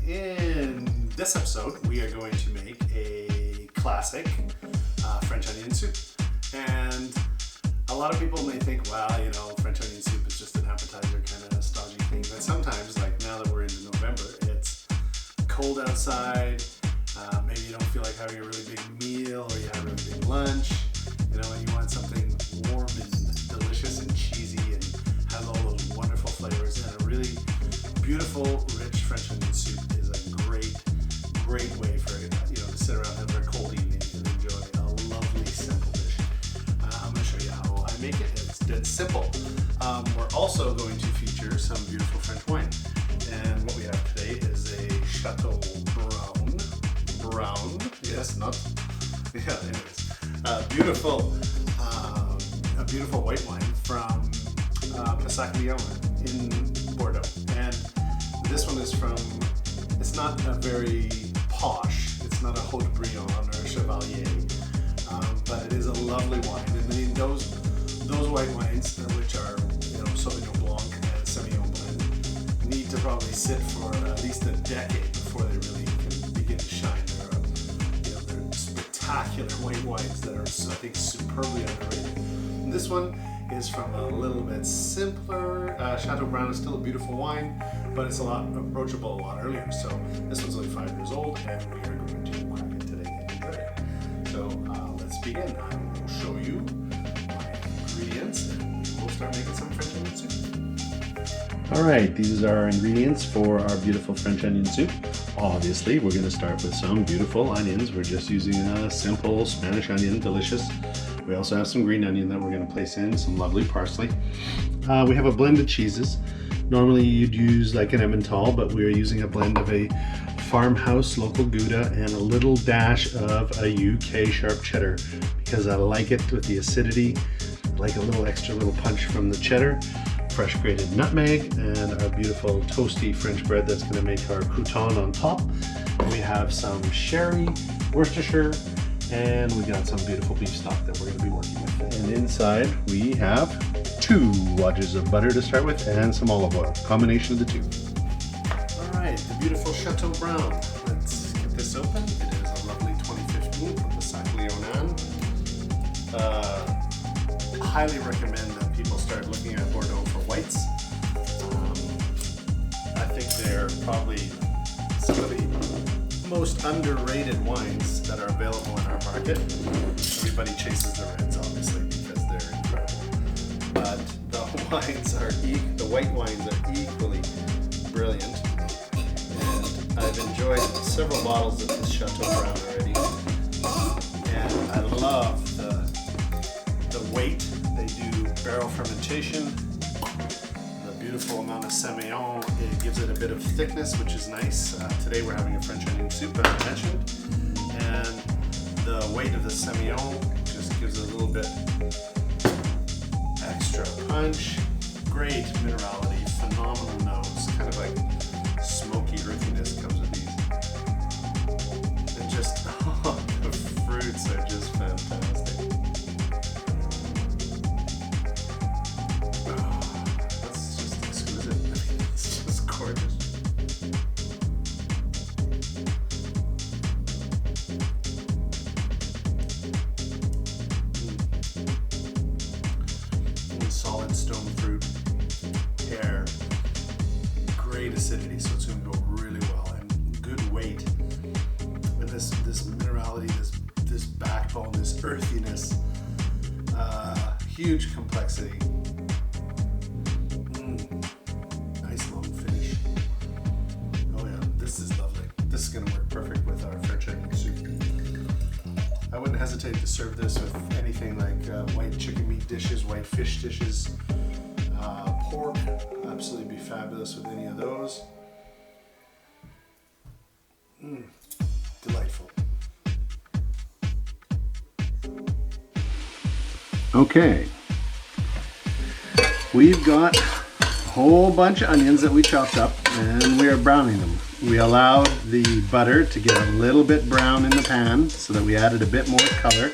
In this episode, we are going to make a classic French onion soup. And a lot of people may think, well, you know, French onion soup is just an appetizer kind of stodgy thing. But sometimes, like now that we're into November, it's cold outside. Maybe you don't feel like having a really big meal, or you have a really big lunch, you know, and you want something warm and delicious and cheesy and has all those wonderful flavors. And a really beautiful, rich French onion soup is a great way for to sit around and have a cold evening and enjoy a lovely, simple dish. I'm going to show you how I make it. It's dead simple. We're also going to feature some beautiful French wine, and what we have today is a Chateau Brown. Yes, not. Yeah. Anyways, a beautiful white wine from Semillion in Bordeaux, and this one is from. It's not a very posh. It's not a Haute Brion or a Chevalier, but it is a lovely wine. And then those white wines, which are Sauvignon Blanc and Semillon blend, need to probably sit for at least a decade before they really can begin to shine. They're spectacular white wines that are, I think, superbly underrated. And this one is from a little bit simpler. Chateau Brown is still a beautiful wine, but it's a lot approachable a lot earlier. So this one's only 5 years old, and we are going to crack it today and enjoy it. So let's begin. I will show you my ingredients, and we'll start making some French onion soup. All right, these are our ingredients for our beautiful French onion soup. Obviously, we're going to start with some beautiful onions. We're just using a simple Spanish onion, delicious. We also have some green onion that we're going to place in, some lovely parsley. We have a blend of cheeses. Normally you'd use like an Emmental, but we're using a blend of a farmhouse local Gouda and a little dash of a UK sharp cheddar, because I like it with the acidity, like a little extra little punch from the cheddar, fresh grated nutmeg, and our beautiful toasty French bread that's going to make our crouton on top. We have some sherry, Worcestershire, and we got some beautiful beef stock that we're going to be working with. And inside we have 2 wadges of butter to start with and some olive oil, combination of the two. All right, the beautiful Chateau Brown. Let's get this open. It is a lovely 2015 from the Semillion. Highly recommend that people start looking at Bordeaux for whites. I think they're probably some of the most underrated wines that are available in our market. Everybody chases the reds, obviously, because they're incredible. But the white wines are equally brilliant. And I've enjoyed several bottles of this Chateau Brown already. And I love the weight. They do barrel fermentation. The beautiful amount of Semillon, it gives it a bit of thickness, which is nice. Today we're having a French onion soup, as I mentioned. And the weight of the Semillon just gives it a little bit extra punch. Great minerality, phenomenal nose, kind of like smoky earthiness comes with these. And just, the fruits are just fantastic. That's just exquisite. It's just gorgeous. Solid stone fruit, pear, great acidity, so it's going to go really well, and good weight. And this minerality, this backbone, this earthiness, huge complexity. Nice long finish. Oh yeah, this is lovely. This is going to work perfect with our French onion soup. I wouldn't hesitate to serve this with anything like white chicken meat dishes, white fish dishes, pork. Absolutely be fabulous with any of those. Delightful. Okay. We've got a whole bunch of onions that we chopped up, and we are browning them. We allowed the butter to get a little bit brown in the pan so that we added a bit more color.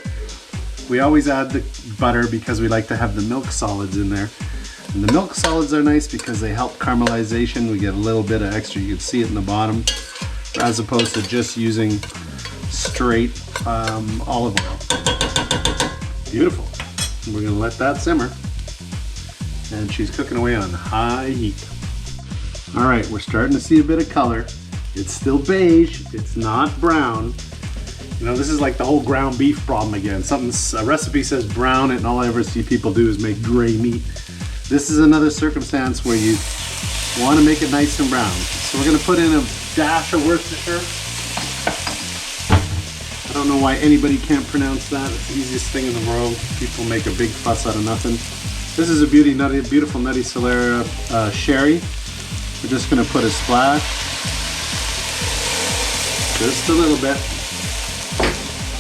We always add the butter because we like to have the milk solids in there. And the milk solids are nice because they help caramelization. We get a little bit of extra, you can see it in the bottom. as opposed to just using straight olive oil. Beautiful. We're gonna let that simmer. And she's cooking away on high heat. All right, we're starting to see a bit of color. It's still beige, it's not brown. You know, this is like the whole ground beef problem again. A recipe says brown and all I ever see people do is make gray meat. This is another circumstance where you want to make it nice and brown. So we're gonna put in a dash of Worcestershire. I don't know why anybody can't pronounce that. It's the easiest thing in the world. People make a big fuss out of nothing. This is a beautiful Nutty Solera sherry. We're just gonna put a splash. Just a little bit.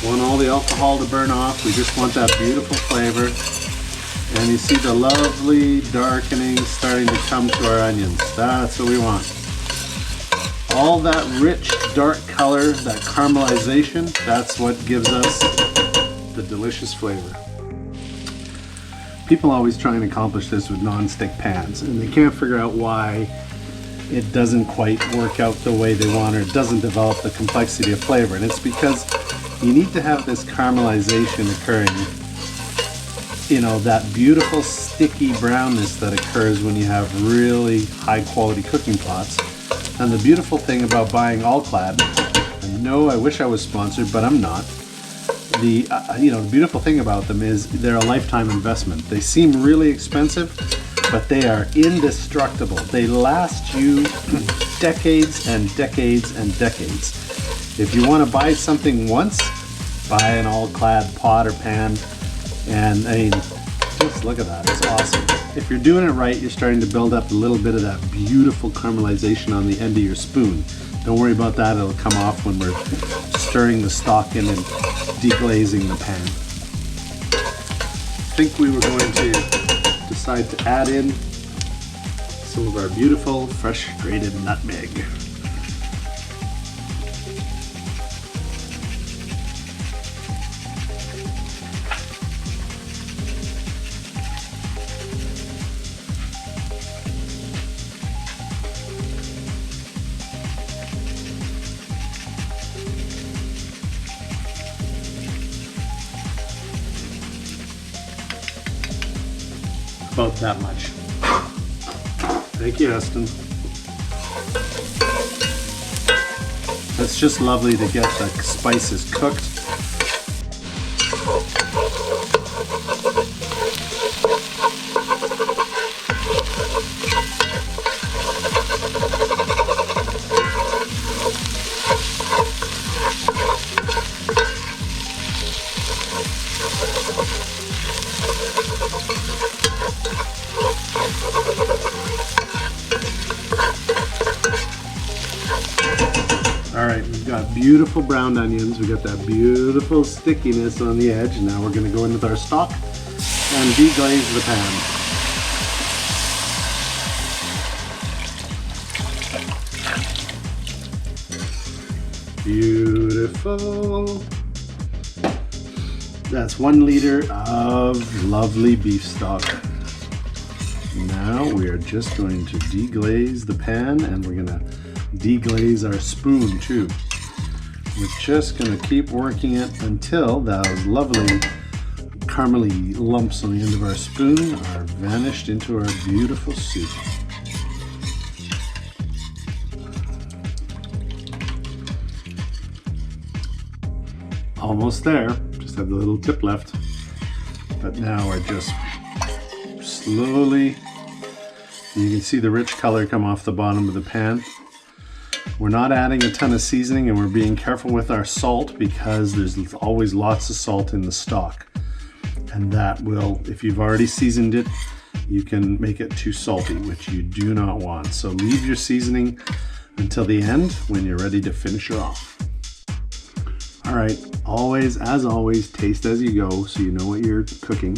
Want all the alcohol to burn off. We just want that beautiful flavor. And you see the lovely darkening starting to come to our onions. That's what we want. All that rich, dark color, that caramelization, that's what gives us the delicious flavor. People always try and accomplish this with non-stick pans, and they can't figure out why it doesn't quite work out the way they want, or it doesn't develop the complexity of flavor. And it's because you need to have this caramelization occurring, you know, that beautiful sticky brownness that occurs when you have really high quality cooking pots. And the beautiful thing about buying All-Clad, and no, I wish I was sponsored, but I'm not. The beautiful thing about them is they're a lifetime investment. They seem really expensive, but they are indestructible. They last you decades and decades and decades. If you want to buy something once, buy an All-Clad pot or pan, and I mean, just look at that, it's awesome. If you're doing it right, you're starting to build up a little bit of that beautiful caramelization on the end of your spoon. Don't worry about that, it'll come off when we're stirring the stock in and deglazing the pan. I think we were going to decide to add in some of our beautiful fresh grated nutmeg. About that much. Thank you, Heston. It's just lovely to get the spices cooked. All right, we've got beautiful brown onions. We got that beautiful stickiness on the edge. Now we're going to go in with our stock and deglaze the pan. Beautiful. That's 1 liter of lovely beef stock. Now we are just going to deglaze the pan, and we're going to deglaze our spoon too. We're just going to keep working it until those lovely caramely lumps on the end of our spoon are vanished into our beautiful soup. Almost there, just have the little tip left. But now we're just slowly, you can see the rich color come off the bottom of the pan. We're not adding a ton of seasoning, and we're being careful with our salt because there's always lots of salt in the stock. And that will, if you've already seasoned it, you can make it too salty, which you do not want. So leave your seasoning until the end when you're ready to finish her off. All right, always, as always, taste as you go so you know what you're cooking.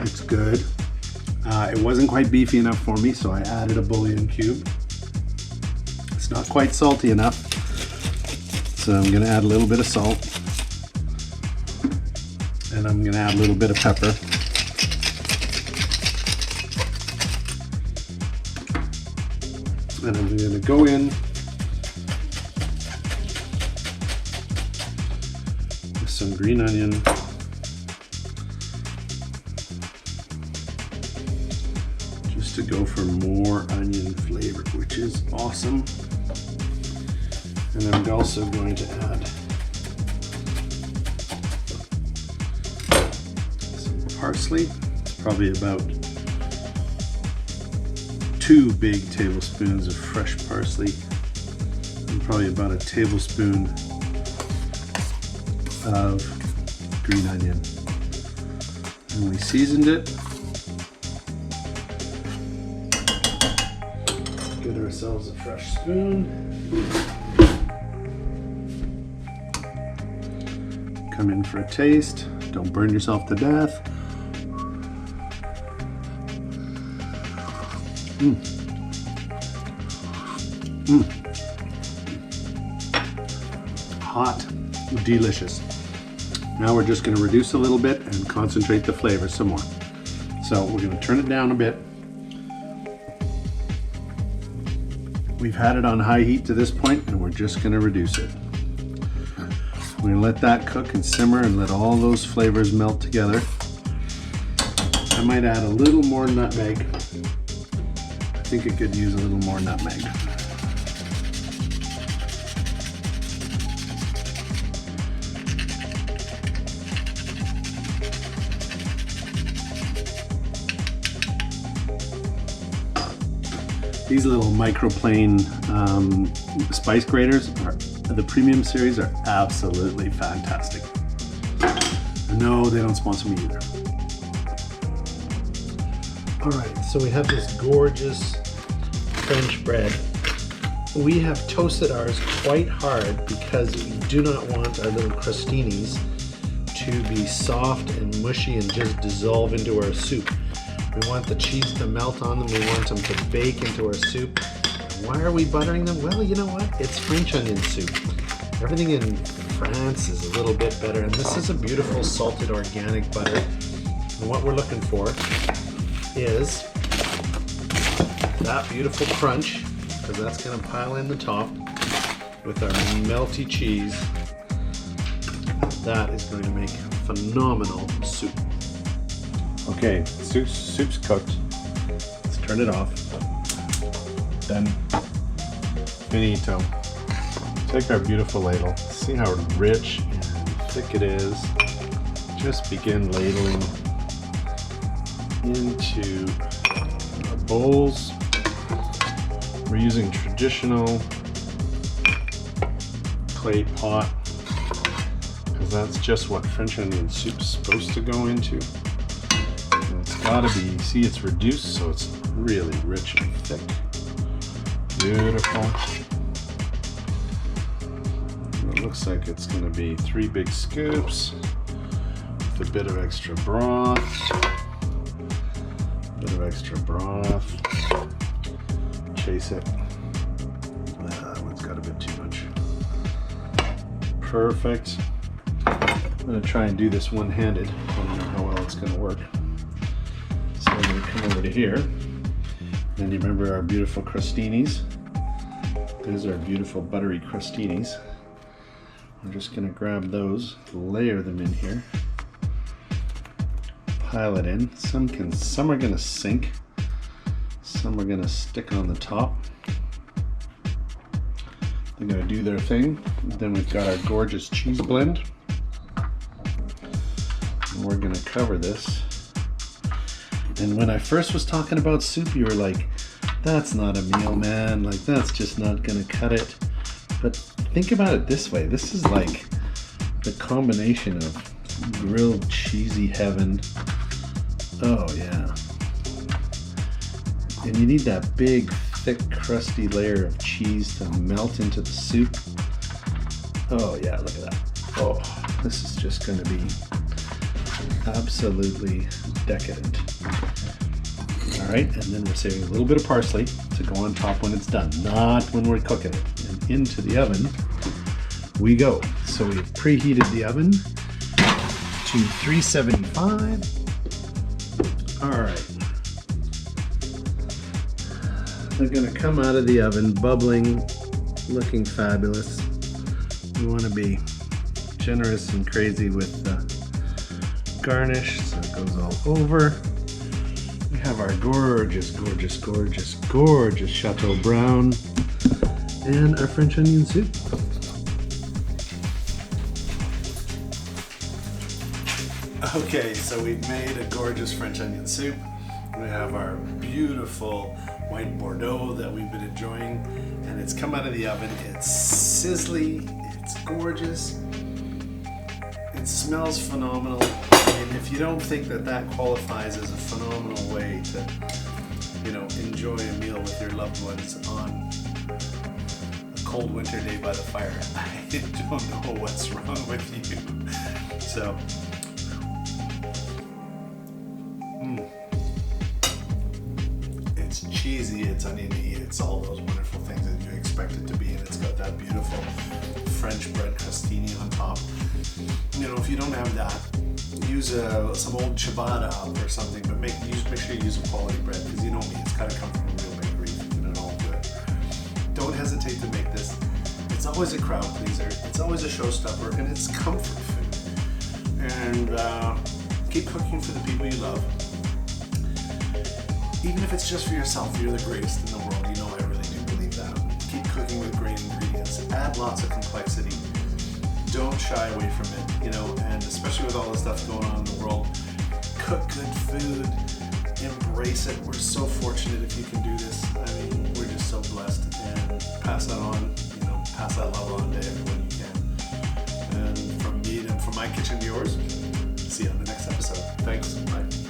It's good. It wasn't quite beefy enough for me, so I added a bouillon cube. It's not quite salty enough, so I'm gonna add a little bit of salt. And I'm gonna add a little bit of pepper. And I'm going to go in with some green onion, just to go for more onion flavor, which is awesome. And I'm also going to add some parsley. It's probably about 2 big tablespoons of fresh parsley and probably about a tablespoon of green onion. And we seasoned it. Get ourselves a fresh spoon. Come in for a taste. Don't burn yourself to death. Hot, delicious. Now we're just going to reduce a little bit and concentrate the flavor some more. So we're going to turn it down a bit. We've had it on high heat to this point, and we're just going to reduce it. We're going to let that cook and simmer and let all those flavors melt together. I might add a little more nutmeg. I think it could use a little more nutmeg. These little microplane spice graters, the premium series, are absolutely fantastic. No, they don't sponsor me either. All right, so we have this gorgeous French bread. We have toasted ours quite hard because we do not want our little crostinis to be soft and mushy and just dissolve into our soup. We want the cheese to melt on them. We want them to bake into our soup. Why are we buttering them? Well, you know what? It's French onion soup. Everything in France is a little bit better, and this is a beautiful salted organic butter. And what we're looking for is that beautiful crunch, because that's going to pile in the top with our melty cheese. That is going to make phenomenal soup. Okay, soup's cooked. Let's turn it off. Then, finito. Take our beautiful ladle. See how rich and thick it is. Just begin ladling into our bowls. We're using traditional clay pot because that's just what French onion soup's supposed to go into. It's gotta be, see, it's reduced, so it's really rich and thick. Beautiful. And it looks like it's gonna be 3 big scoops with a bit of extra broth. Chase it. That one's got a bit too much. Perfect. I'm gonna try and do this one-handed. I don't know how well it's gonna work. So I'm going to come over to here, and you remember our beautiful crostinis. These are beautiful buttery crostinis. I'm just going to grab those, layer them in here, pile it in. Some are going to sink, some are going to stick on the top. They're going to do their thing. Then we've got our gorgeous cheese blend, and we're going to cover this. And when I first was talking about soup, you were like, that's not a meal, man. Like, that's just not gonna cut it. But think about it this way. This is like the combination of grilled cheesy heaven. Oh yeah. And you need that big, thick, crusty layer of cheese to melt into the soup. Oh yeah, look at that. Oh, this is just gonna be absolutely decadent. All right, and then we're saving a little bit of parsley to go on top when it's done, not when we're cooking it. And into the oven we go. So we've preheated the oven to 375. All right. They're gonna come out of the oven bubbling, looking fabulous. We want to be generous and crazy with the garnish so it goes all over. We have our gorgeous, gorgeous, gorgeous, gorgeous Chateau Brown and our French onion soup. Okay, so we've made a gorgeous French onion soup. We have our beautiful white Bordeaux that we've been enjoying, and it's come out of the oven. It's sizzly, it's gorgeous, it smells phenomenal. And if you don't think that that qualifies as a phenomenal way to, enjoy a meal with your loved ones on a cold winter day by the fire, I don't know what's wrong with you. So, it's cheesy, it's oniony, it's all those wonderful things that you expect it to be, and it's got that beautiful French bread crostini on top. If you don't have that, use some old ciabatta or something, but make sure you use a quality bread, because you know me, it's gotta come from a real bakery and it all good. Don't hesitate to make this. It's always a crowd pleaser, it's always a showstopper, and it's comfort food. And keep cooking for the people you love. Even if it's just for yourself, you're the greatest in the world. I really do believe that. Keep cooking with great ingredients. Add lots of complexity. Don't shy away from it, and especially with all the stuff going on in the world, cook good food, embrace it. We're so fortunate if you can do this. We're just so blessed, and pass that on, pass that love on to everyone you can. And from me and from my kitchen to yours, see you on the next episode. Thanks, bye.